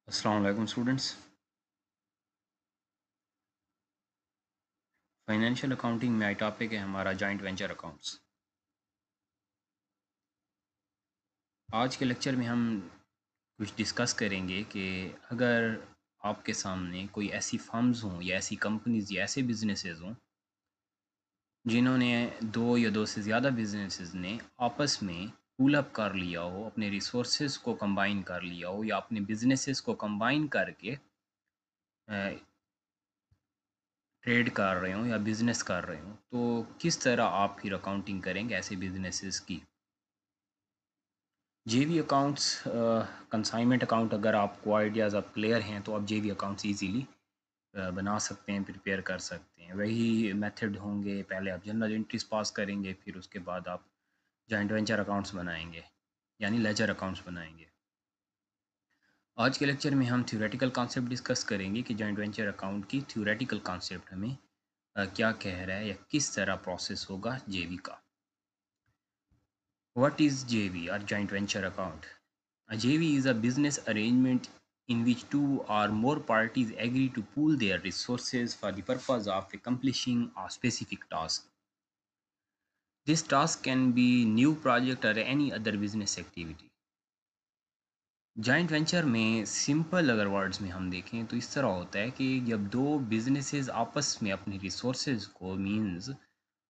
अस्सलाम वालेकुम students. Financial accounting में आई टॉपिक है हमारा जॉइंट वेंचर अकाउंट्स। आज के लेक्चर में हम कुछ डिस्कस करेंगे कि अगर आपके सामने कोई ऐसी फर्म्स हों या ऐसी कंपनीज या ऐसे बिजनेसेस हों जिन्होंने दो या दो से ज़्यादा बिजनेसेस ने आपस में पूल अप कर लिया हो, अपने रिसोर्सेज को कंबाइन कर लिया हो या अपने बिजनेसेस को कंबाइन करके ट्रेड कर रहे हो या बिज़नेस कर रहे हो, तो किस तरह आप फिर अकाउंटिंग करेंगे ऐसे बिजनेसेस की। जेवी अकाउंट्स, कंसाइनमेंट अकाउंट, अगर आपको आइडियाज़ आप क्लियर हैं तो आप जेवी अकाउंट्स इजीली बना सकते हैं, प्रिपेयर कर सकते हैं। वही मेथड होंगे, पहले आप जनरल एंट्रीज पास करेंगे, फिर उसके बाद आप जॉइंट वेंचर अकाउंट्स बनाएंगे यानी लेजर अकाउंट्स बनाएंगे। आज के लेक्चर में हम थ्योरेटिकल कॉन्सेप्ट डिस्कस करेंगे कि जॉइंट वेंचर अकाउंट की थ्योरेटिकल कॉन्सेप्ट हमें क्या कह रहा है या किस तरह प्रोसेस होगा जेवी का। What is JV or joint venture account? A JV is a business arrangement in which two or more parties agree to pool their resources for the purpose of accomplishing a specific task. This task can be new project or any other business activity. Joint venture में simple अगर words में हम देखें तो इस तरह होता है कि जब दो बिजनेसेस आपस में अपने रिसोर्सेज को मींस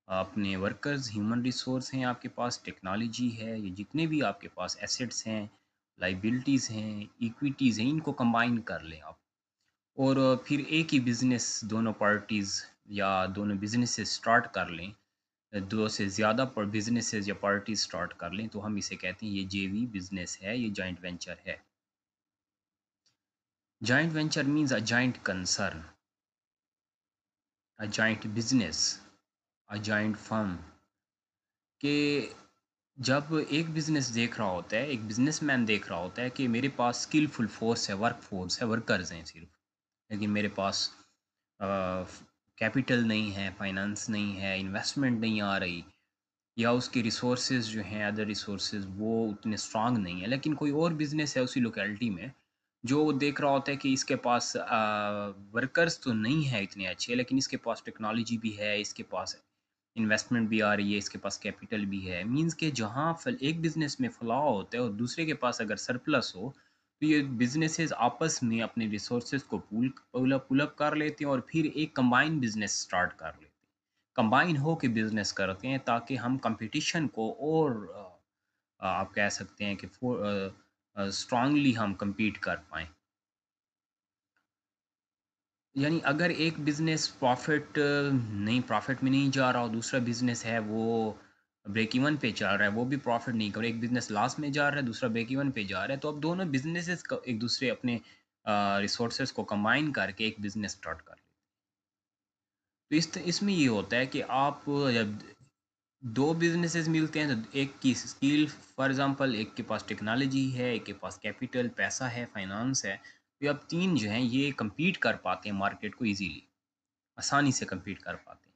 अपने वर्कर्स, ह्यूमन रिसोर्स हैं, आपके पास टेक्नोलॉजी है, ये जितने भी आपके पास एसेट्स हैं, लाइबिलिटीज़ हैं, इक्विटीज़ हैं, इनको कंबाइन कर लें आप और फिर एक ही बिज़नेस दोनों पार्टीज़ या दोनों बिजनेसेस स्टार्ट कर लें, दो से ज़्यादा पर बिजनेसेस या पार्टीज स्टार्ट कर लें, तो हम इसे कहते हैं ये जेवी बिजनेस है, ये जॉइंट वेंचर है। Joint venture means a joint concern, a joint business, a joint firm के जब एक बिजनेस देख रहा होता है, एक बिजनेसमैन देख रहा होता है कि मेरे पास स्किलफुल फोर्स है, वर्क फोर्स है, वर्कर्स हैं सिर्फ, लेकिन मेरे पास कैपिटल नहीं है, फाइनेंस नहीं है, इन्वेस्टमेंट नहीं आ रही, या उसकी रिसोर्सेज जो हैं, अदर रिसोर्सेज वो उतने स्ट्रांग नहीं है, लेकिन कोई और बिजनेस है उसी लोकेलिटी में जो वो देख रहा होता है कि इसके पास वर्कर्स तो नहीं है इतने अच्छे, लेकिन इसके पास टेक्नोलॉजी भी है, इसके पास इन्वेस्टमेंट भी आ रही है, इसके पास कैपिटल भी है। मींस के जहाँ एक बिजनेस में फलाव होता है और दूसरे के पास अगर सरप्लस हो, तो ये बिजनेसेस आपस में अपने रिसोर्सेज को पुल अप कर लेते हैं और फिर एक कंबाइन बिजनेस स्टार्ट कर लेते हैं, कंबाइन हो के बिजनेस करते हैं, ताकि हम कंपटीशन को और आप कह सकते हैं कि स्ट्रांगली हम compete कर पाएँ। यानी अगर एक बिज़नेस प्रॉफ़िट में नहीं जा रहा हो, दूसरा बिज़नेस है वो ब्रेक इवन पे चल रहा है, वो भी प्रॉफ़िट नहीं कर रहा, एक बिज़नेस लॉस में जा रहा है, दूसरा ब्रेक इवन पे जा रहा है, तो अब दोनों बिज़नेसेस क एक दूसरे अपने रिसोर्सेज़ को कंबाइन करके एक बिज़नेस स्टार्ट कर लेते हैं। तो इसमें ये होता है कि आप जब 2 बिज़नेसेस मिलते हैं, तो एक की स्किल, फॉर एग्ज़ाम्पल एक के पास टेक्नोलॉजी है, एक के पास कैपिटल, पैसा है, फाइनेंस है, तो ये अब 3 जो हैं ये कम्पीट कर पाते हैं मार्केट को ईज़िली, आसानी से कम्पीट कर पाते हैं।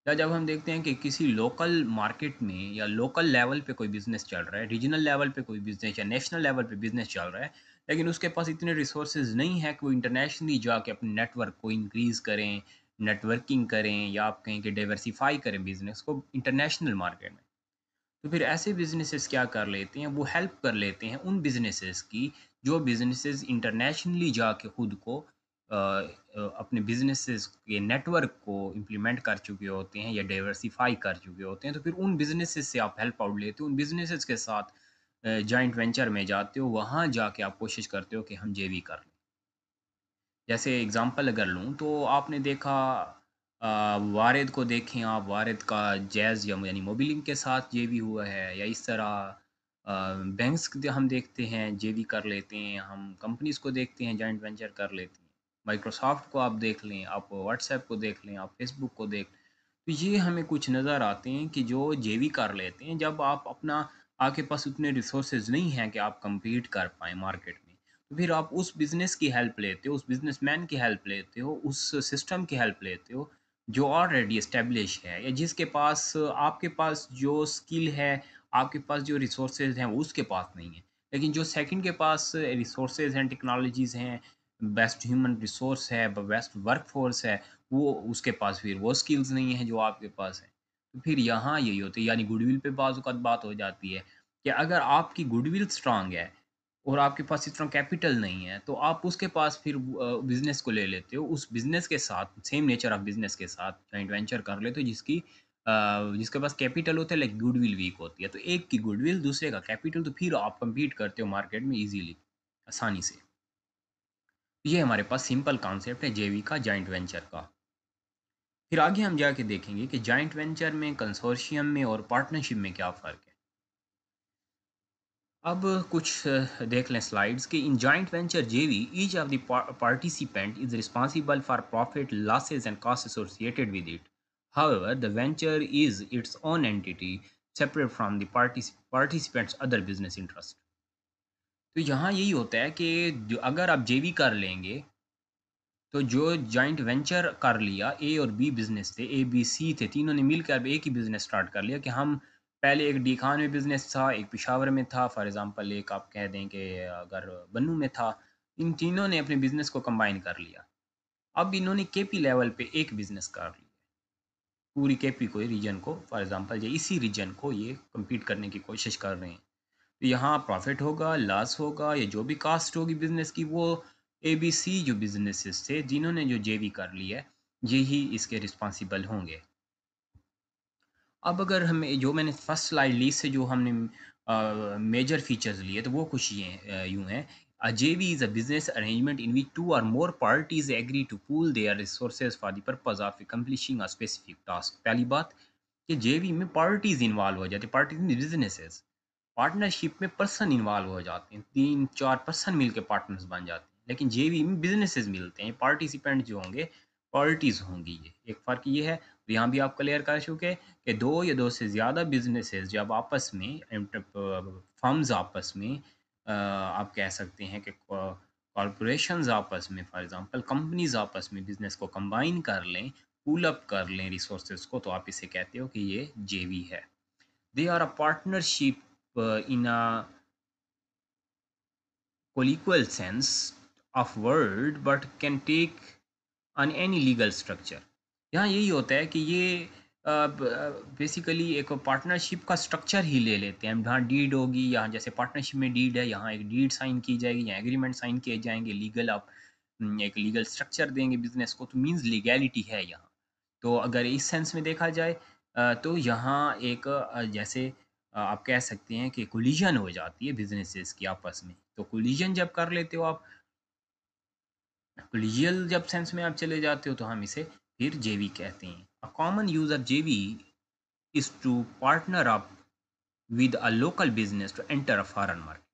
या जब हम देखते हैं कि किसी लोकल मार्केट में या लोकल लेवल पे कोई बिज़नेस चल रहा है, रीजनल लेवल पे कोई बिज़नेस या नेशनल लेवल पे बिज़नेस चल रहा है, लेकिन उसके पास इतने रिसोर्सेज़ नहीं है कि वो इंटरनेशनली जाके अपने नेटवर्क को इंक्रीज़ करें, नेटवर्किंग करें, या आप कहें कि डाइवर्सिफ़ाई करें बिज़नेस को इंटरनेशनल मार्केट में। तो फिर ऐसे बिज़नेसेस क्या कर लेते हैं, वो हेल्प कर लेते हैं उन बिज़नेसेस की जो बिज़नेसेस इंटरनेशनली जाके खुद को अपने बिज़नेसेस के नेटवर्क को इम्प्लीमेंट कर चुके होते हैं या डाइवर्सिफ़ाई कर चुके होते हैं। तो फिर उन बिज़नेसेस से आप हेल्प आउट लेते हो, उन बिज़नेसेस के साथ जॉइंट वेंचर में जाते हो, वहाँ जाके आप कोशिश करते हो कि हम जेवी कर लें। जैसे एग्ज़ाम्पल अगर लूँ तो आपने देखा, वारिद को देखें आप, वारिद का जैज़ या यानी मोबिलिंग के साथ जेवी हुआ है, या इस तरह बैंक्स हम देखते हैं जेवी कर लेते हैं, हम कंपनीज़ को देखते हैं जॉइंट वेंचर कर लेते हैं। माइक्रोसॉफ्ट को आप देख लें, आप व्हाट्सएप को देख लें, आप फेसबुक को देख, तो ये हमें कुछ नज़र आते हैं कि जो जेवी कर लेते हैं जब आप अपना आपके पास उतने रिसोर्सेज नहीं हैं कि आप compete कर पाएँ मार्केट में। तो फिर आप उस बिज़नेस की हेल्प लेते हो, उस बिज़नेसमैन की हेल्प लेते हो, उस सिस्टम की हेल्प लेते हो, जो ऑलरेडी एस्टेब्लिश है, या जिसके पास आपके पास जो स्किल है, आपके पास जो रिसोर्सेज हैं, वो उसके पास नहीं है। लेकिन जो सेकंड के पास रिसोर्सेज हैं, टेक्नोलॉजीज़ हैं, बेस्ट ह्यूमन रिसोर्स है, बेस्ट वर्कफोर्स है, वो उसके पास फिर वो स्किल्स नहीं है जो आपके पास है। तो फिर यहाँ यही होता है, यानी गुडविल पे बाज़-औक़ात बात हो जाती है कि अगर आपकी गुडविल स्ट्रॉन्ग है और आपके पास इतना कैपिटल नहीं है, तो आप उसके पास फिर बिज़नेस को ले लेते हो। उस बिज़नेस के साथ सेम नेचर ऑफ बिज़नेस के साथ जॉइंट वेंचर कर लेते हो जिसके पास कैपिटल होता है, लाइक गुडविल वीक होती है। तो एक की गुडविल, दूसरे का कैपिटल, तो फिर आप कम्पीट करते हो मार्केट में ईज़िली, आसानी से। ये हमारे पास सिंपल कॉन्सेप्ट है जेवी का, जॉइंट वेंचर का। फिर आगे हम जाके देखेंगे कि जॉइंट वेंचर में, कंसोर्शियम में और पार्टनरशिप में क्या फ़र्क है। अब कुछ देख लें स्लाइड्स कि इन जॉइंट वेंचर जेवी each of the participant is responsible for profit losses and cost associated with it. However the venture is its own entity separate from the participants other business interest. तो यहाँ यही होता है कि जो अगर आप जेवी कर लेंगे, तो जो जॉइंट वेंचर कर लिया, ए और बी बिज़नेस थे, ए, बी, सी थे, तीनों ने मिलकर अब एक ही बिज़नेस स्टार्ट कर लिया कि हम पहले एक डी खान में बिज़नेस था, एक पेशावर में था, फॉर एग्ज़ाम्पल एक आप कह दें कि अगर बन्नू में था, इन तीनों ने अपने बिज़नेस को कंबाइन कर लिया। अब इन्होंने केपी लेवल पे एक बिज़नेस कर लिया, पूरी केपी को, रीजन को, फॉर एग्ज़ाम्पल ये इसी रीजन को ये कम्पीट करने की कोशिश कर रहे हैं। तो यहाँ प्रॉफ़िट होगा, लॉस होगा, या जो भी कॉस्ट होगी बिज़नेस की, वो एबीसी जो बिज़नेसेस थे जिन्होंने जो जेवी कर लिया है, यही इसके रिस्पॉन्सिबल होंगे। अब अगर हमें जो मैंने फर्स्ट स्लाइड ली से जो हमने मेजर फीचर्स लिए, तो वो कुछ यूँ हैं। A JV is a business arrangement in which 2 or more parties agree to pool their resources for the purpose of accomplishing a specific task. पहली बात कि जेवी में पार्टीज़ इन्वॉल्व हो जाती हैं, पार्टीज़ इन बिज़नेसेस। पार्टनरशिप में पर्सन इन्वॉल्व हो जाते हैं, 3-4 पर्सन मिलके पार्टनर्स बन जाते हैं। लेकिन जेवी में बिज़नेसेस मिलते हैं, पार्टिसिपेंट जो होंगे, पार्टीज़ होंगी ये। एक फ़र्क ये है, तो यहाँ भी आप क्लियर कर चुके कि 2 या 2 से ज़्यादा बिज़नेसेस जब आपस में फर्म्स आपस में आप कह सकते हैं कि कॉर्पोरेशंस आपस में, फॉर एग्ज़ाम्पल कंपनीज़ आपस में बिज़नेस को कंबाइन कर लें, पूल अप कर लें रिसोर्सेज़ को, तो आप इसे कहते हो कि ये जेवी है। They are a partnership in a co-equal sense of word but can take on any legal structure। यहाँ यही होता है कि ये बेसिकली एक पार्टनरशिप का स्ट्रक्चर ही ले लेते हैं। जहाँ डीड होगी, यहाँ जैसे पार्टनरशिप में डीड है, यहाँ एक डीड साइन की जाएगी, यहाँ एग्रीमेंट साइन किए जाएंगे, लीगल आप एक लीगल स्ट्रक्चर देंगे बिजनेस को, तो मीन्स लीगैलिटी है यहाँ। तो अगर इस सेंस में देखा जाए तो यहाँ एक जैसे आप कह सकते हैं कि कोलिजन हो जाती है बिजनेसेस की आपस में। तो कोलिजन जब कर लेते हो आप, कोलिजियल जब सेंस में आप चले जाते हो, तो हम इसे फिर जेवी कहते हैं। A common use of JV is to partner up with a local business to enter a foreign market.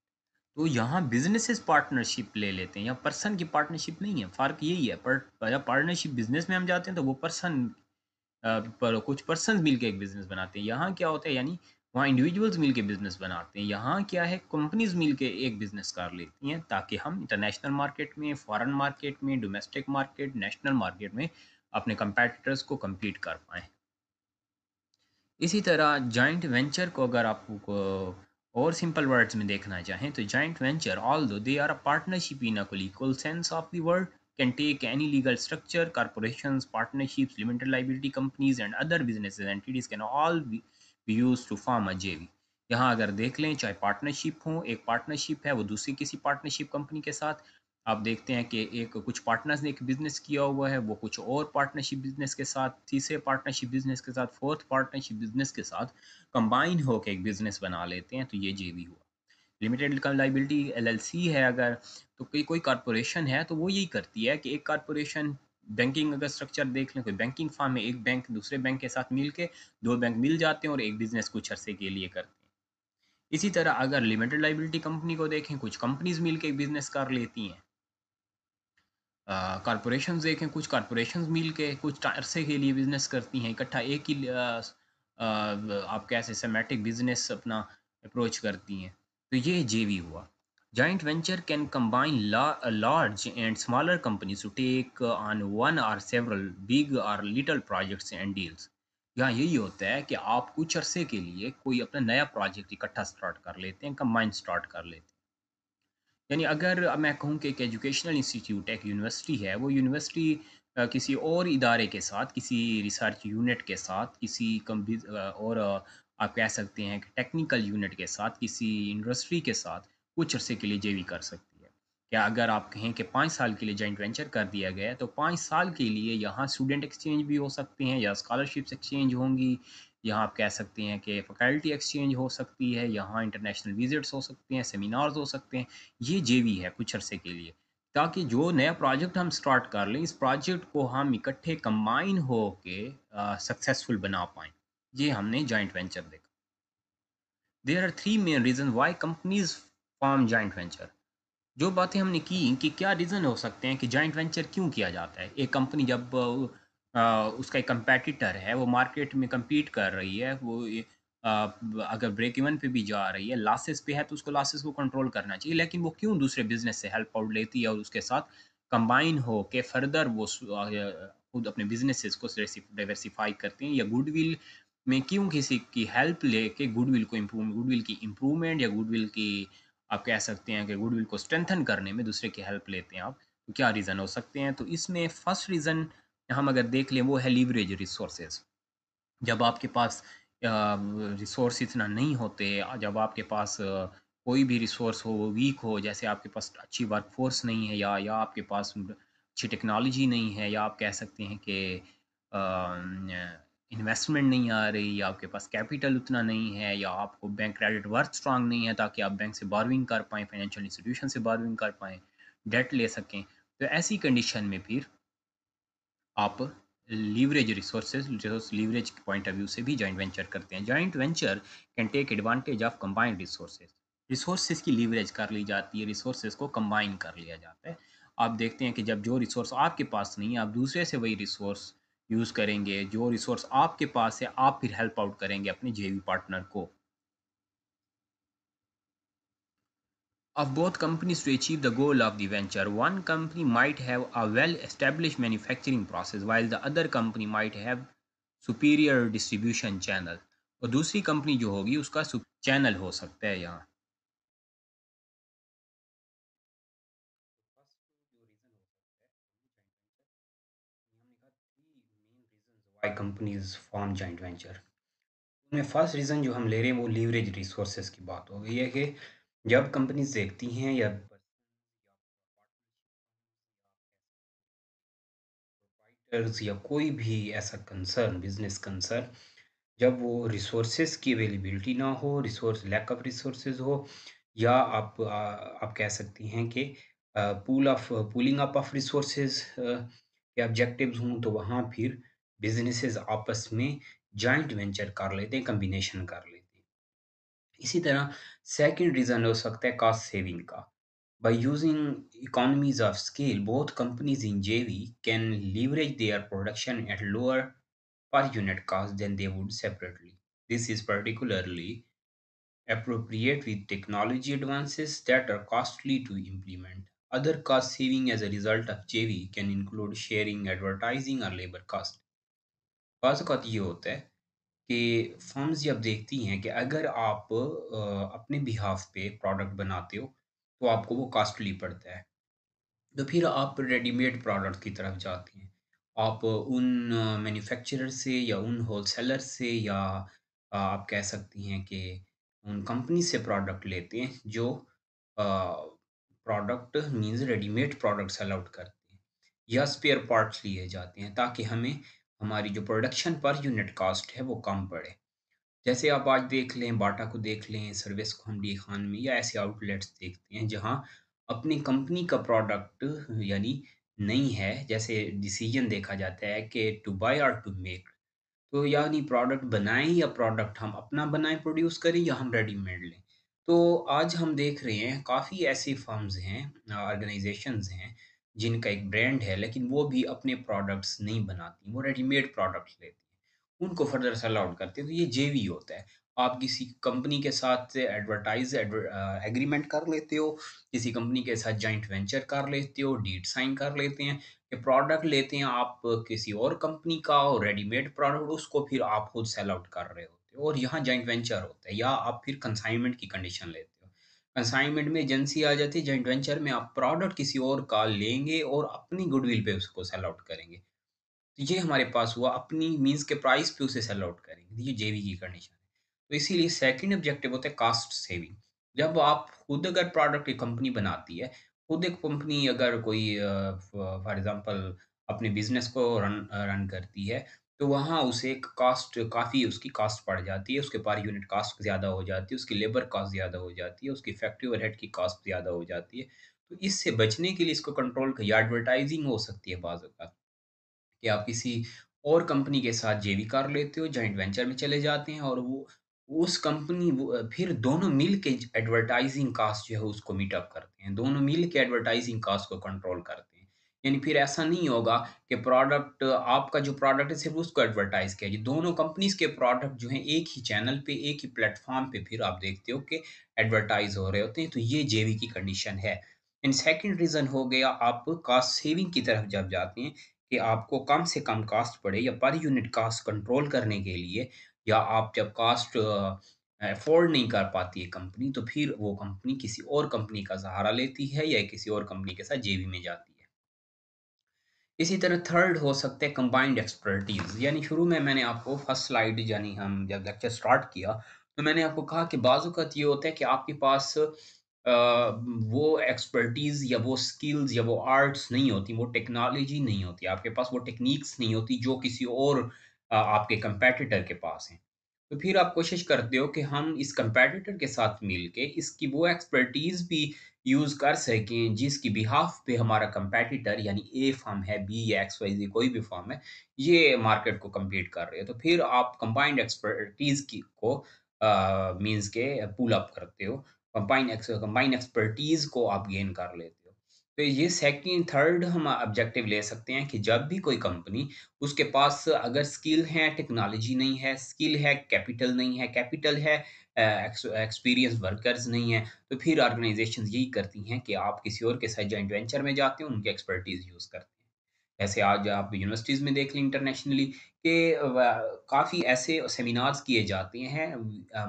तो यहाँ बिजनेसेस पार्टनरशिप ले लेते हैं, या पर्सन की पार्टनरशिप नहीं है, फ़र्क यही है। पर पार्टनरशिप बिजनेस में हम जाते हैं तो वो पर्सन पर कुछ पर्सन्स मिलके एक बिजनेस बनाते हैं। यहाँ क्या होता है, यानी वहाँ इंडिविजुअल्स मिलके बिजनेस बनाते हैं। यहाँ क्या है, कंपनीज मिलके एक बिजनेस कर लेती हैं, ताकि हम इंटरनेशनल मार्केट में, फॉरेन मार्केट में, डोमेस्टिक मार्केट, नेशनल मार्केट में अपने कंपेटिटर्स को compete कर पाएँ। इसी तरह जॉइंट वेंचर को अगर आपको और सिंपल वर्ड्स में देखना चाहें, तो joint venture, although they are a partnership in a equal sense of the word, can take any legal structure. Corporations, partnerships, limited liability companies and other businesses entities can all be used to form a JV। यहाँ अगर देख लें, चाहे partnership हो, एक partnership है वो दूसरी किसी पार्टनरशिप कंपनी के साथ, आप देखते हैं कि एक कुछ पार्टनर्स ने एक बिजनेस किया हुआ है, वो कुछ और पार्टनरशिप बिजनेस के साथ, तीसरे पार्टनरशिप बिजनेस के साथ, फोर्थ पार्टनरशिप बिजनेस के साथ कंबाइन होकर एक बिजनेस बना लेते हैं, तो ये जेवी हुआ। लिमिटेड लाइबिलिटी एलएलसी है अगर, तो कोई कोई कॉरपोरेशन है, तो वो यही करती है कि एक कॉरपोरेशन, बैंकिंग अगर स्ट्रक्चर देख लें, कोई बैंकिंग फर्म है, एक बैंक दूसरे बैंक के साथ मिल के, दो बैंक मिल जाते हैं और एक बिजनेस कुछ अरसे के लिए करते हैं। इसी तरह अगर लिमिटेड लाइबिलिटी कंपनी को देखें, कुछ कंपनीज मिल के एक बिजनेस कर लेती हैं। कॉरपोरेशंस देखें, कुछ कॉरपोरेशंस मिल के कुछ अरसे के लिए बिजनेस करती हैं इकट्ठा, एक ही आप कैसे सिस्टमैटिक बिजनेस अपना अप्रोच करती हैं, तो ये जेवी हुआ। Joint venture can combine large and smaller companies to take on one or several big or little projects and deals. यहाँ यही होता है कि आप कुछ अरसे के लिए कोई अपना नया प्रोजेक्ट इकट्ठा स्टार्ट कर लेते हैं, कंबाइन स्टार्ट कर लेते हैं। यानी अगर मैं कहूँ कि एक एजुकेशनल इंस्टीट्यूट है, एक यूनिवर्सिटी है, वो यूनिवर्सिटी किसी और इदारे के साथ, किसी रिसर्च यूनिट के साथ, और आप कह सकते हैं कि टेक्निकल यूनिट के साथ, किसी इंडस्ट्री के साथ कुछ अरसे के लिए जेवी कर सकती है। क्या अगर आप कहें कि 5 साल के लिए जॉइंट वेंचर कर दिया गया है, तो 5 साल के लिए यहाँ स्टूडेंट एक्सचेंज भी हो सकते हैं या स्कॉलरशिप्स एक्सचेंज होंगी, यहाँ आप कह सकते हैं कि फैकल्टी एक्सचेंज हो सकती है, यहाँ इंटरनेशनल विजिट्स हो सकते हैं, सेमिनार्स हो सकते हैं। ये जेवी है कुछ अरसे के लिए, ताकि जो नया प्रोजेक्ट हम स्टार्ट कर लें, इस प्रोजेक्ट को हम इकट्ठे कंबाइन होके सक्सेसफुल बना पाएँ। ये हमने जॉइंट वेंचर देखा। There are 3 main reason why companies form joint venture. जो बातें हमने की कि क्या रीज़न हो सकते हैं कि जॉइंट वेंचर क्यों किया जाता है। एक कंपनी जब उसका एक कंपेटिटर है, वो मार्केट में कम्पीट कर रही है, अगर ब्रेक इवन पे भी जा रही है, लॉसेस पे है, तो उसको लॉसेस को कंट्रोल करना चाहिए। लेकिन वो क्यों दूसरे बिजनेस से हेल्प आउट लेती है और उसके साथ कंबाइन हो के फर्दर खुद अपने बिजनेसेस को डाइवर्सिफाई करते हैं, या गुडविल में क्यों किसी की हेल्प लेके गुडविल की इम्प्रूवमेंट, या गुडविल की आप कह सकते हैं कि गुडविल को स्ट्रेंथन करने में दूसरे की हेल्प लेते हैं आप। तो क्या रीज़न हो सकते हैं? तो इसमें फर्स्ट रीज़न हम अगर देख लें, वो है लीवरेज रिसोर्सेज। जब आपके पास रिसोर्स इतना नहीं होते, जब आपके पास कोई भी रिसोर्स हो वो वीक हो, जैसे आपके पास अच्छी वर्कफोर्स नहीं है, या आपके पास अच्छी टेक्नोलॉजी नहीं है, या आप कह सकते हैं कि इन्वेस्टमेंट नहीं आ रही, या आपके पास कैपिटल उतना नहीं है, या आपको बैंक क्रेडिट वर्थ स्ट्रांग नहीं है ताकि आप बैंक से बोरोइंग कर पाएँ, फाइनेंशियल इंस्टीट्यूशन से बोरोइंग कर पाएँ, डेट ले सकें। तो ऐसी कंडीशन में फिर आप लीवरेज रिसोर्सेज जो लीवरेज के पॉइंट ऑफ व्यू से भी जॉइंट वेंचर करते हैं। Joint venture can take advantage of combined resources. Resources की लीवरेज कर ली जाती है, रिसोर्सेज को कंबाइन कर लिया जाता है। आप देखते हैं कि जब जो रिसोर्स आपके पास नहीं है, आप दूसरे से वही रिसोर्स यूज़ करेंगे। जो रिसोर्स आपके पास है, आप फिर हेल्प आउट करेंगे अपने जेवी पार्टनर को। Of both companies to achieve the goal of the venture, one company might have a well established manufacturing process while the other company might have superior distribution channel। और दूसरी company जो होगी उसका channel हो सकता है यहाँ। Why companies form joint venture? में फर्स्ट रीज़न जो हम ले रहे हैं वो लीवरेज रिसोर्सेज की बात हो गई है कि जब कंपनीज देखती हैं, या प्रोवाइडर्स या कोई भी ऐसा कंसर्न, बिजनेस कंसर्न, जब वो रिसोर्सेज की अवेलेबिलिटी ना हो, रिसोर्स लैक ऑफ रिसोर्सेज हो, या आप कह सकती हैं कि पूलिंग अप ऑफ रिसोर्सेज के ऑब्जेक्टिव्स हों, तो वहाँ फिर बिजनेसेस आपस में जॉइंट वेंचर कर लेते हैं, कम्बिनेशन कर लेते हैं। इसी तरह सेकंड रीज़न हो सकता है कॉस्ट सेविंग का। By using economies of scale, both companies in JV can leverage their production at lower per unit cost than they would separately. This is particularly appropriate with technology advances that are costly to implement. Other cost saving as a result of JV can include sharing advertising or labor cost. बाज़ औक़ात ये होता है कि firms जब देखती हैं कि अगर आप अपने बिहाफ़ पे प्रोडक्ट बनाते हो, तो आपको वो कॉस्टली पड़ता है। तो फिर आप रेडीमेड प्रोडक्ट की तरफ जाते हैं। आप उन मैन्युफैक्चरर से या उन होलसेलर से, या आप कह सकती हैं कि उन कंपनी से प्रोडक्ट लेते हैं जो product means readymade product sell out करते हैं, या स्पेयर पार्ट्स लिए जाते हैं ताकि हमें हमारी जो प्रोडक्शन पर यूनिट कॉस्ट है वो कम पड़े। जैसे आप आज देख लें, बाटा को देख लें, सर्विस को, हम डी खान में, या ऐसे आउटलेट्स देखते हैं जहाँ अपनी कंपनी का प्रोडक्ट यानी नहीं है, जैसे डिसीजन देखा जाता है कि टू बाय और टू मेक। तो यानी प्रोडक्ट बनाएँ, या प्रोडक्ट हम अपना बनाएँ, प्रोड्यूस करें, या हम रेडीमेड लें। तो आज हम देख रहे हैं काफ़ी ऐसी फर्म्स हैं, ऑर्गनाइज़ेशंस हैं, जिनका एक ब्रांड है लेकिन वो भी अपने प्रोडक्ट्स नहीं बनाती, वो रेडीमेड प्रोडक्ट्स लेती हैं। उनको फर्दर सेल आउट करते हैं, तो ये जेवी होता है। आप किसी कंपनी के साथ एग्रीमेंट कर लेते हो, किसी कंपनी के साथ जॉइंट वेंचर कर लेते हो, डीड साइन कर लेते हैं, ये प्रोडक्ट लेते हैं आप किसी और कंपनी का, और रेडीमेड प्रोडक्ट उसको फिर आप खुद सेल आउट कर रहे होते हो, और यहाँ जॉइंट वेंचर होता है, या आप फिर कंसाइनमेंट की कंडीशन लेते हो। असाइनमेंट में एजेंसी आ जाती है, जॉइंट वेंचर में आप प्रोडक्ट किसी और का लेंगे और अपनी गुडविल पे उसको सेल आउट करेंगे। तो ये हमारे पास हुआ, अपनी मीन्स के प्राइस पे उसे सेल आउट करेंगे, ये जेवी की कंडीशन है। तो इसीलिए सेकंड ऑब्जेक्टिव होता है कास्ट सेविंग। जब आप खुद अगर प्रोडक्ट की कंपनी बनाती है, खुद एक कंपनी अगर कोई फॉर एग्जांपल अपने बिजनेस को रन करती है, तो वहाँ उसे कॉस्ट काफ़ी उसकी कॉस्ट बढ़ जाती है, उसके पर यूनिट कॉस्ट ज़्यादा हो जाती है, उसकी लेबर कॉस्ट ज़्यादा हो जाती है, उसकी फैक्ट्री ओवरहेड की कॉस्ट ज़्यादा हो जाती है। तो इससे बचने के लिए इसको कंट्रोल या एडवर्टाइजिंग हो सकती है बाज़ औक़ात। कि आप किसी और कंपनी के साथ जेवी कर लेते हो, जॉइंट वेंचर में चले जाते हैं और वो उस कंपनी फिर दोनों मिल के एडवर्टाइजिंग कॉस्ट जो है उसको मीट अप करते हैं। दोनों मिल के एडवर्टाइजिंग कॉस्ट को कंट्रोल करते हैं। यानी फिर ऐसा नहीं होगा कि प्रोडक्ट आपका जो प्रोडक्ट है सिर्फ़ उसको एडवर्टाइज़ किया जाए। दोनों कंपनीज़ के प्रोडक्ट जो हैं एक ही चैनल पे, एक ही प्लेटफ़ॉर्म पे फिर आप देखते हो कि एडवर्टाइज़ हो रहे होते हैं, तो ये जेवी की कंडीशन है। एंड सेकंड रीज़न हो गया, आप कॉस्ट सेविंग की तरफ जब जाते हैं कि आपको कम से कम कॉस्ट पड़े या पर यूनिट कॉस्ट कंट्रोल करने के लिए, या आप जब कॉस्ट अफ़ोर्ड नहीं कर पाती है कंपनी, तो फिर वो कंपनी किसी और कंपनी का सहारा लेती है या किसी और कंपनी के साथ जेवी में जाती है। इसी तरह थर्ड हो सकता है कंबाइंड एक्सपर्टीज़, यानी शुरू में मैंने आपको फर्स्ट स्लाइड यानी हम जब लेक्चर स्टार्ट किया, तो मैंने आपको कहा कि बाज़ औक़ात ये होता है कि आपके पास वो एक्सपर्टीज़ या वो स्किल्स या वो आर्ट्स नहीं होती, वो टेक्नोलॉजी नहीं होती, आपके पास वो टेक्नीक्स नहीं होती जो किसी और आपके कंपैटिटर के पास हैं। तो फिर आप कोशिश करते हो कि हम इस कंपैटिटर के साथ मिलके इसकी वो एक्सपर्टीज़ भी यूज़ कर सकें जिसकी बिहाफ़ पे हमारा कंपैटिटर यानी ए फर्म है, बी या एक्स-वाई-ज़ेड कोई भी फर्म है, ये मार्केट को कम्पीट कर रही है। तो फिर आप कंबाइंड एक्सपर्टीज़ को मीन्स के पुल अप करते हो। कंबाइन एक्सपर्टीज़ को आप गेन कर लेते हो। तो ये सेकंड थर्ड हम ऑब्जेक्टिव ले सकते हैं कि जब भी कोई कंपनी उसके पास अगर स्किल है, टेक्नोलॉजी नहीं है, स्किल है, कैपिटल नहीं है, कैपिटल है, एक्सपीरियंस वर्कर्स नहीं है, तो फिर ऑर्गेनाइज़ेशंस यही करती हैं कि आप किसी और के साथ जॉइंट वेंचर में जाते हो, उनकी एक्सपर्टीज़ यूज़ करते हैं। ऐसे आज आप यूनिवर्सिटीज़ में देख लें इंटरनेशनली कि काफ़ी ऐसे सेमिनार्स किए जाते हैं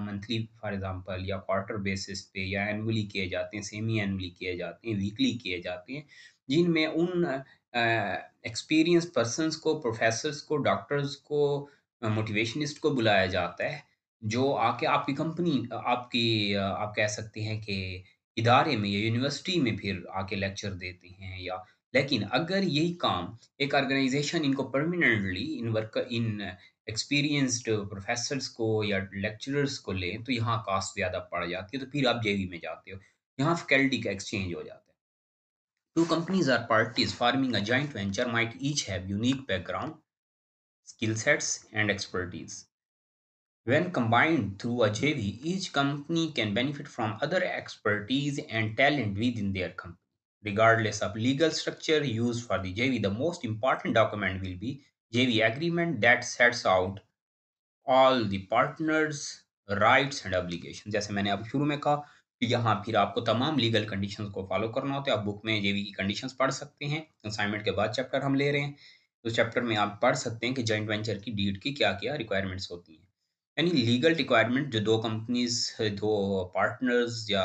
मंथली फॉर एग्जांपल या क्वार्टर बेसिस पे या एनुअली किए जाते हैं, सेमी एनुअली किए जाते हैं, वीकली किए जाते हैं, जिनमें उन एक्सपीरियंस पर्सन्स को, प्रोफेसर्स को, डॉक्टर्स को, मोटिवेशनिस्ट को बुलाया जाता है, जो आके आपकी कंपनी आप कह सकते हैं कि इदारे में या यूनिवर्सिटी में फिर आके लेक्चर देते हैं या लेकिन अगर यही काम एक ऑर्गेनाइज़ेशन इनको परमानेंटली इन एक्सपीरियंस्ड प्रोफ़ेसर्स को या लेक्चरर्स को लें, तो यहाँ कॉस्ट ज़्यादा पड़ जाती है, तो फिर आप जेवी में जाते हो। यहाँ फैकल्टी का एक्सचेंज हो जाता है। Two companies or parties forming a joint venture might each have unique background, skill sets, and expertise. When combined through a JV, each company can benefit from other expertise and talent within their company. Regardless of legal structure used for the JV, the most important document will be JV agreement that sets out all the partners, rights and obligation. जैसे मैंने अभी शुरू में कहा कि यहाँ फिर आपको तमाम लीगल कंडीशंस को फॉलो करना होता है। आप बुक में जेवी की कंडीशंस पढ़ सकते हैं। असाइनमेंट के बाद चैप्टर हम ले रहे हैं। उस चैप्टर में आप पढ़ सकते हैं कि जॉइंट वेंचर की डीड की क्या-क्या रिक्वायरमेंट्स होती हैं। यानी लीगल रिक्वायरमेंट जो 2 कंपनीज़ 2 पार्टनर्स या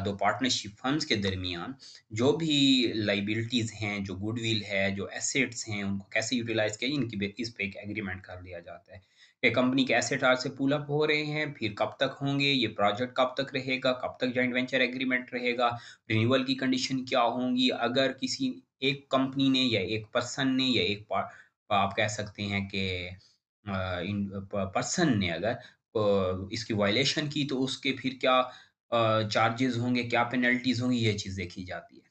2 पार्टनरशिप फर्म्स के दरमियान जो भी लायबिलिटीज़ हैं, जो गुडविल है, जो एसेट्स हैं, उनको कैसे यूटिलाइज़ किया इनकी बेसिस पे एक एग्रीमेंट कर लिया जाता है। कि कंपनी के एसेट आज से पुल अप हो रहे हैं, फिर कब तक होंगे, ये प्रोजेक्ट कब तक रहेगा, कब तक जॉइंट वेंचर एग्रीमेंट रहेगा, रिन्यूअल की कंडीशन क्या होंगी, अगर किसी एक कंपनी ने या एक पर्सन ने या आप कह सकते हैं कि इन पर्सन ने अगर इसकी वायलेशन की तो उसके फिर क्या चार्जेस होंगे, क्या पेनल्टीज होंगी, ये चीज़ देखी जाती है।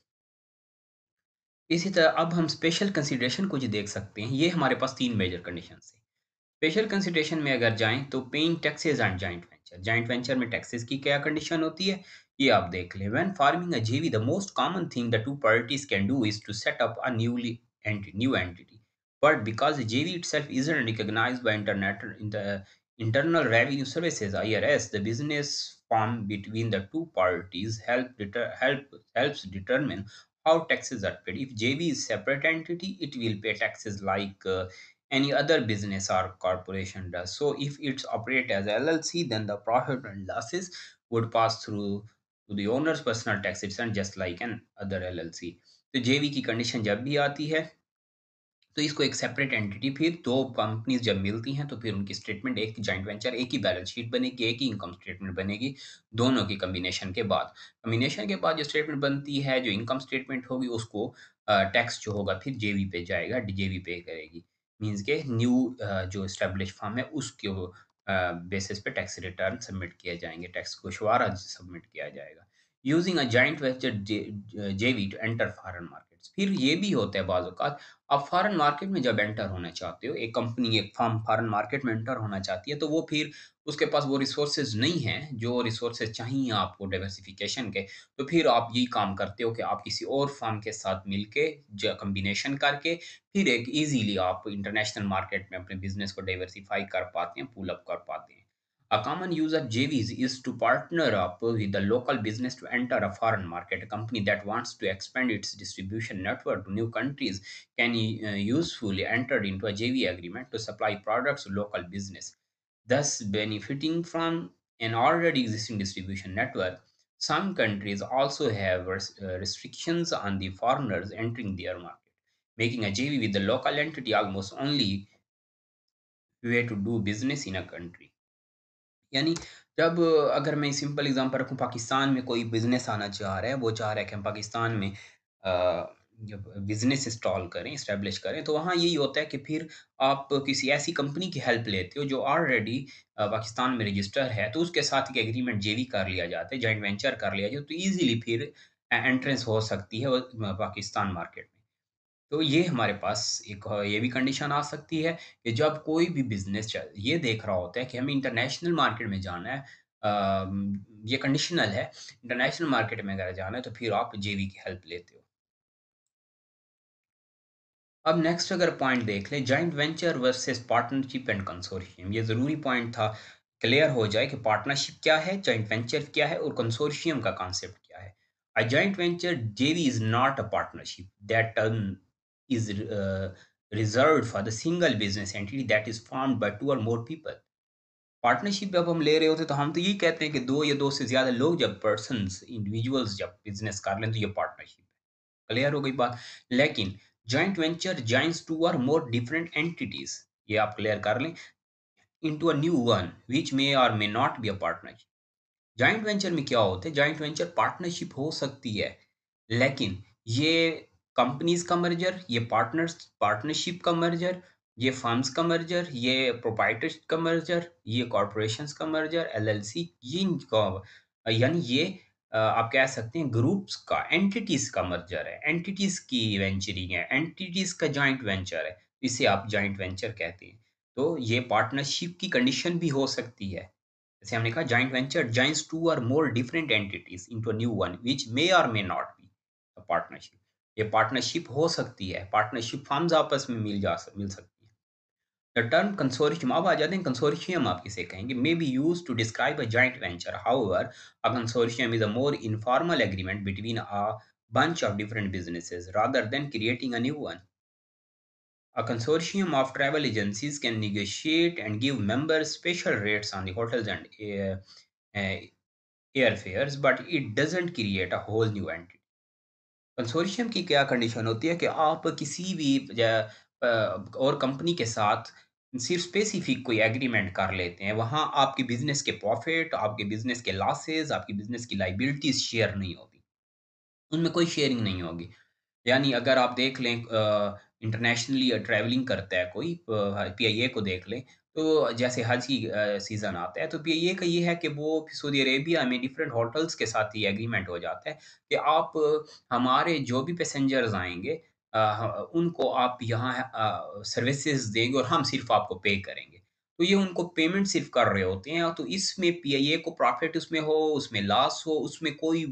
इसी तरह अब हम स्पेशल कंसिडरेशन कुछ देख सकते हैं। ये हमारे पास 3 मेजर कंडीशंस हैं। स्पेशल कंसिडरेशन में अगर जाएँ तो paying taxes and joint venture. Joint venture में टैक्सेस की क्या कंडीशन होती है, ये आप देख लें। When forming a JV the most common thing the two parties can do is to set up a new entity. But because the JV itself isn't recognized by Internal Revenue Services (IRS), the business formed between the two parties helps determine how taxes are paid. If JV is separate entity, it will pay taxes like any other business or corporation does. So if it's operate as LLC, then the profit and losses would pass through to the owner's personal tax return just like an other LLC। तो जेवी की condition जब भी आती है, तो इसको एक सेपरेट एंटिटी, फिर 2 कंपनीज़ जब मिलती हैं, तो फिर उनकी स्टेटमेंट, एक जॉइंट वेंचर, एक ही बैलेंस शीट बनेगी, एक ही इनकम स्टेटमेंट बनेगी, दोनों की कॉम्बिनेशन के बाद। कॉम्बिनेशन के बाद जो स्टेटमेंट बनती है, जो इनकम स्टेटमेंट होगी, उसको टैक्स जो होगा फिर जेवी पे जाएगा, जेवी पे करेगी। मीन्स के न्यू जो एस्टेब्लिश्ड फर्म है, उसके बेसिस पे टैक्स रिटर्न सबमिट किए जाएँगे, टैक्स गोशवारा सबमिट किया जाएगा। यूजिंग अ जॉइंट वेंचर जेवी टू एंटर फॉरेन मार्केट्स। फिर ये भी होता है बाज़ औक़ात, आप फॉरेन मार्केट में जब एंटर होना चाहते हो, एक कंपनी, एक फर्म फॉरेन मार्केट में एंटर होना चाहती है, तो वो फिर उसके पास वो रिसोर्सेज़ नहीं हैं, जो रिसोर्सेज़ चाहिए आपको डाइवर्सिफ़िकेशन के। तो फिर आप यही काम करते हो कि आप किसी और फर्म के साथ मिलके ज कॉम्बिनेशन करके फिर एक ईज़िली आप इंटरनेशनल मार्केट में अपने बिज़नेस को डाइवर्सिफ़ाई कर पाते हैं, पुल अप कर पाते हैं। A common use of JVs is to partner up with the local business to enter a foreign market. A company that wants to expand its distribution network to new countries can usefully enter into a JV agreement to supply products to local business, thus benefiting from an already existing distribution network. Some countries also have restrictions on the foreigners entering their market, making a JV with the local entity almost only way to do business in a country। यानी जब अगर मैं simple example रखूँ, पाकिस्तान में कोई business आना चाह रहा है, वो चाह रहा है कि हम पाकिस्तान में जब बिज़नेस इंस्टॉल करें, एस्टेब्लिश करें, तो वहाँ यही होता है कि फिर आप किसी ऐसी कंपनी की हेल्प लेते हो जो ऑलरेडी पाकिस्तान में रजिस्टर है, तो उसके साथ एक एग्रीमेंट जेवी कर लिया जाता है, जॉइंट वेंचर कर लिया जाए, तो ईज़िली फिर एंट्रेंस हो सकती है पाकिस्तान मार्केट में। तो ये हमारे पास एक ये भी कंडीशन आ सकती है कि जब कोई भी बिज़नेस ये देख रहा होता है कि हमें इंटरनेशनल मार्केट में जाना है, ये कंडीशनल है, इंटरनेशनल मार्केट में अगर जाना है तो फिर आप जेवी की हेल्प लेते हो। अब नेक्स्ट अगर पॉइंट देख लें, joint venture versus partnership and consortium, ये ज़रूरी पॉइंट था, क्लियर हो जाए कि पार्टनरशिप क्या है, जॉइंट वेंचर क्या है और कंसोर्शियम का कॉन्सेप्ट क्या है। अ जॉइंट वेंचर जेवी is not a partnership, that term is reserved for the single business entity that is formed by two or more people. Partnership जब हम ले रहे होते हैं तो हम तो यही कहते हैं कि दो या दो से ज़्यादा लोग, जब पर्सन्स इंडिविजुअल्स जब बिजनेस कर लें, तो ये पार्टनरशिप है। क्लियर हो गई बात। लेकिन joint venture joins two or more different entities, ये आप क्लियर कर लें, into a new one which may or may not be a partnership. Joint venture में क्या होता है, जॉइंट वेंचर पार्टनरशिप हो सकती है, लेकिन ये कंपनीज का मर्जर, ये पार्टनर्स पार्टनरशिप का मर्जर, ये फर्म्स का मर्जर, ये प्रोप्राइटर्स का मर्जर, ये कॉर्पोरेशंस का मर्जर, एलएलसी, ये इनका यानी ये आप कह सकते हैं ग्रुप्स का, एंटिटीज का मर्जर है, एंटिटीज की वेंचरिंग है, एंटिटीज का जॉइंट वेंचर है, इसे आप जॉइंट वेंचर कहते हैं। तो ये पार्टनरशिप की कंडीशन भी हो सकती है। जैसे हमने कहा, joint venture joins two or more different entities into a new one which may or may not be a partnership. ये पार्टनरशिप हो सकती है, पार्टनरशिप फर्म्स आपस में मिल सकती है। द टर्म कंसोर्शियम, अब आ जाते हैं कंसोर्शियम आप किसे कहेंगे, may be used to describe a joint venture, however a consortium is a more informal agreement between a bunch of different businesses rather than creating a new one। A consortium of travel agencies can negotiate and give members special rates on the hotels and uh, airfares, but it doesn't create a whole new entity। Consortium की क्या condition होती है कि आप किसी भी और company के साथ सिर्फ स्पेसिफिक कोई एग्रीमेंट कर लेते हैं, वहाँ आपके बिजनेस के प्रॉफिट, आपके बिजनेस के लॉसेस, आपकी बिजनेस की लाइबिलिटीज शेयर नहीं होती, उनमें कोई शेयरिंग नहीं होगी। यानी अगर आप देख लें, इंटरनेशनली ट्रैवलिंग करता है कोई, पीआईए को देख लें, तो जैसे हज की सीज़न आता है, तो पीआईए का ये है कि वो सऊदी अरेबिया में डिफरेंट होटल्स के साथ ये एग्रीमेंट हो जाता है कि आप हमारे जो भी पैसेंजर्स आएँगे, उनको आप यहाँ सर्विसेज़ देंगे और हम सिर्फ़ आपको पे करेंगे। तो ये उनको पेमेंट सिर्फ़ कर रहे होते हैं, तो इसमें पीआईए को प्रॉफ़िट उसमें हो, उसमें लॉस हो, उसमें कोई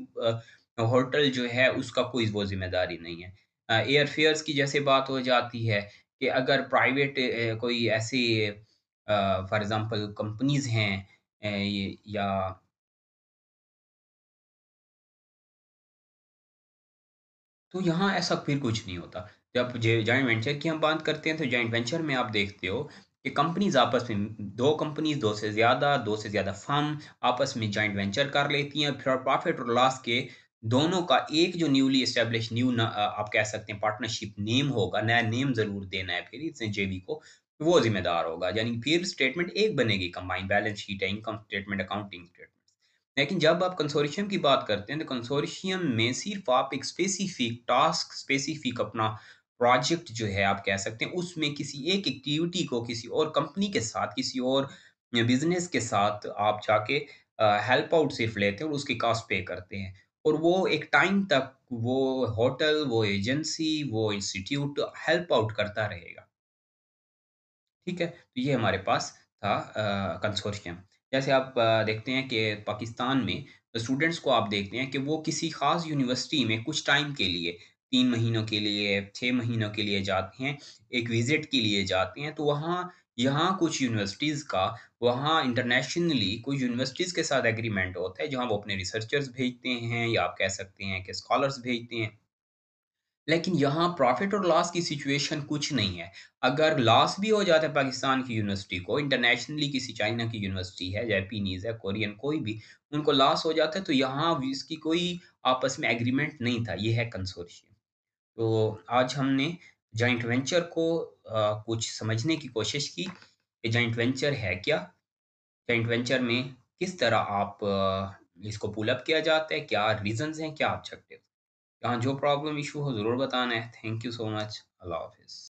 होटल जो है उसका कोई वो ज़िम्मेदारी नहीं है। एयर फेयर्स की जैसे बात हो जाती है कि अगर प्राइवेट कोई ऐसी फॉर एग्ज़ाम्पल कंपनीज़ हैं, ये या तो यहाँ ऐसा फिर कुछ नहीं होता। जब जे जॉइंट वेंचर की हम बात करते हैं, तो जॉइंट वेंचर में आप देखते हो कि कंपनीज़ आपस में 2 कंपनीज़, 2 से ज़्यादा फर्म आपस में जॉइंट वेंचर कर लेती हैं, फिर प्रॉफ़िट और लॉस के दोनों का एक जो न्यूली एस्टेब्लिश्ड आप कह सकते हैं पार्टनरशिप नेम होगा, नया नेम ज़रूर देना है फिर इस जेवी को, वो ज़िम्मेदार होगा। यानी फिर स्टेटमेंट एक बनेगी, कंबाइंड बैलेंस शीट है, इनकम स्टेटमेंट, अकाउंटिंग स्टेटमेंट्स। लेकिन जब आप कंसोर्शियम की बात करते हैं, तो कंसोर्शियम में सिर्फ़ आप एक स्पेसिफ़िक टास्क, स्पेसिफ़िक अपना प्रोजेक्ट जो है आप कह सकते हैं, उसमें किसी एक एक्टिविटी को किसी और कंपनी के साथ, किसी और बिज़नेस के साथ आप जाके हेल्प आउट सिर्फ़ लेते हैं और उसकी कॉस्ट पे करते हैं। और वो एक टाइम तक वो होटल, वो एजेंसी, वो इंस्टीट्यूट हेल्प आउट करता रहेगा। ठीक है? तो ये हमारे पास था कंसोर्शियम। जैसे आप देखते हैं कि पाकिस्तान में स्टूडेंट्स को आप देखते हैं कि वो किसी ख़ास यूनिवर्सिटी में कुछ टाइम के लिए 3 महीनों के लिए, 6 महीनों के लिए जाते हैं, एक विज़िट के लिए जाते हैं। तो वहाँ यहाँ कुछ यूनिवर्सिटीज़ का वहाँ इंटरनेशनली कुछ यूनिवर्सिटीज़ के साथ एग्रीमेंट होता है, जहाँ वो अपने रिसर्चर्स भेजते हैं या आप कह सकते हैं कि स्कॉलर्स भेजते हैं। लेकिन यहाँ प्रॉफ़िट और लॉस की सिचुएशन कुछ नहीं है। अगर लॉस भी हो जाता है पाकिस्तान की यूनिवर्सिटी को, इंटरनेशनली किसी चाइना की यूनिवर्सिटी है, जापानीज़ है, कोरियन कोई भी, उनको लॉस हो जाता है तो यहाँ भी इसकी कोई आपस में एग्रीमेंट नहीं था, ये है कंसोर्शियम। तो आज हमने जॉइंट वेंचर को कुछ समझने की कोशिश की, कि जॉइंट वेंचर है क्या? जॉइंट वेंचर में किस तरह आप इसको पुल अप किया जाता है, क्या रीज़न्स हैं, क्या ऑब्जेक्टिव? यहाँ जो प्रॉब्लम इश्यू हो ज़रूर बताना है। Thank you so much. अल्लाह हाफ़िज़।